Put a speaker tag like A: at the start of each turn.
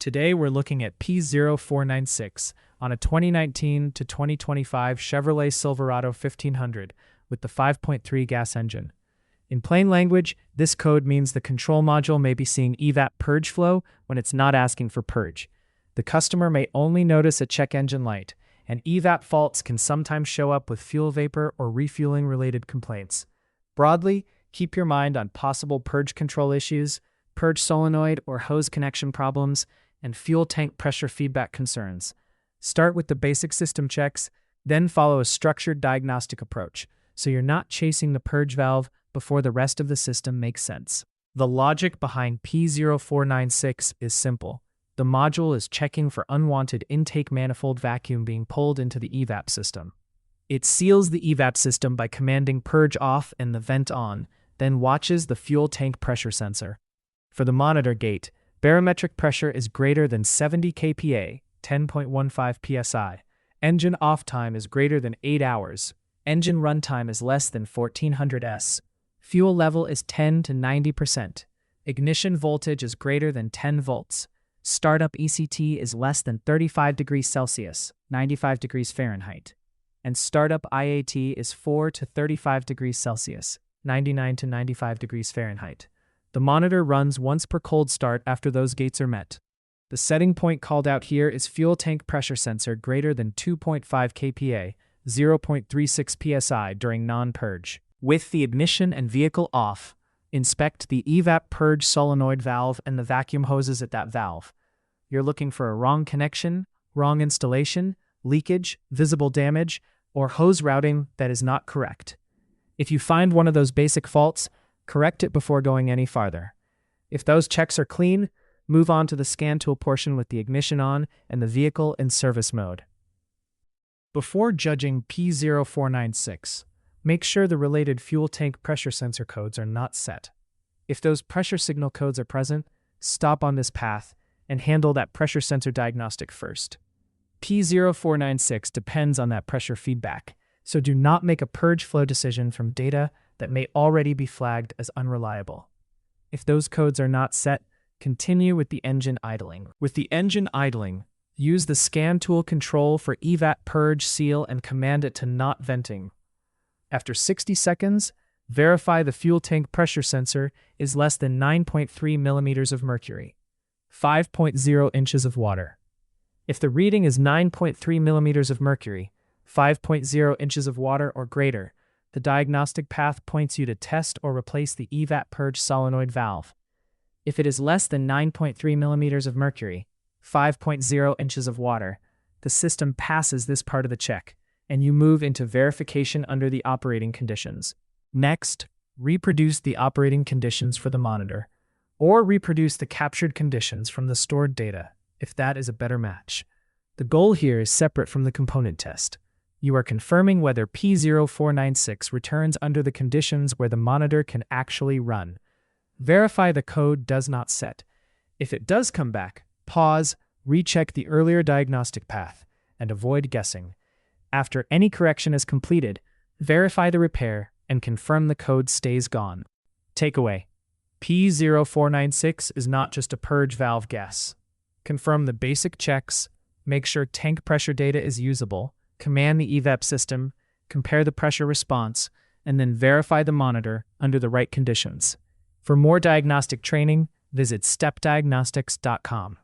A: Today we're looking at P0496 on a 2019 to 2025 Chevrolet Silverado 1500 with the 5.3 gas engine. In plain language, this code means the control module may be seeing EVAP purge flow when it's not asking for purge. The customer may only notice a check engine light, and EVAP faults can sometimes show up with fuel vapor or refueling-related complaints. Broadly, keep your mind on possible purge control issues, purge solenoid or hose connection problems, and fuel tank pressure feedback concerns. Start with the basic system checks, then follow a structured diagnostic approach, so you're not chasing the purge valve before the rest of the system makes sense. The logic behind P0496 is simple. The module is checking for unwanted intake manifold vacuum being pulled into the EVAP system. It seals the EVAP system by commanding purge off and the vent on, then watches the fuel tank pressure sensor. For the monitor gate, barometric pressure is greater than 70 kPa, 10.15 psi. Engine off time is greater than 8 hours. Engine runtime is less than 1400 s. Fuel level is 10 to 90%. Ignition voltage is greater than 10 volts. Startup ECT is less than 35 degrees Celsius, 95 degrees Fahrenheit. And startup IAT is 4 to 35 degrees Celsius, 99 to 95 degrees Fahrenheit. The monitor runs once per cold start after those gates are met. The setting point called out here is fuel tank pressure sensor greater than 2.5 kPa, 0.36 psi during non-purge. With the ignition and vehicle off, inspect the EVAP purge solenoid valve and the vacuum hoses at that valve. You're looking for a wrong connection, wrong installation, leakage, visible damage, or hose routing that is not correct. If you find one of those basic faults, correct it before going any farther. If those checks are clean, move on to the scan tool portion with the ignition on and the vehicle in service mode. Before judging P0496, make sure the related fuel tank pressure sensor codes are not set. If those pressure signal codes are present, stop on this path and handle that pressure sensor diagnostic first. P0496 depends on that pressure feedback, so do not make a purge flow decision from data that may already be flagged as unreliable. If those codes are not set, continue with the engine idling. With the engine idling, use the scan tool control for EVAP purge seal and command it to not venting. After 60 seconds, verify the fuel tank pressure sensor is less than 9.3 millimeters of mercury, 5.0 inches of water. If the reading is 9.3 millimeters of mercury, 5.0 inches of water or greater, the diagnostic path points you to test or replace the EVAP purge solenoid valve. If it is less than 9.3 millimeters of mercury, 5.0 inches of water, the system passes this part of the check, and you move into verification under the operating conditions. Next, reproduce the operating conditions for the monitor, or reproduce the captured conditions from the stored data, if that is a better match. The goal here is separate from the component test. You are confirming whether P0496 returns under the conditions where the monitor can actually run. Verify the code does not set. If it does come back, pause, recheck the earlier diagnostic path, and avoid guessing. After any correction is completed, verify the repair and confirm the code stays gone. Takeaway: P0496 is not just a purge valve guess. Confirm the basic checks, make sure tank pressure data is usable, command the EVAP system, compare the pressure response, and then verify the monitor under the right conditions. For more diagnostic training, visit stepdiagnostics.com.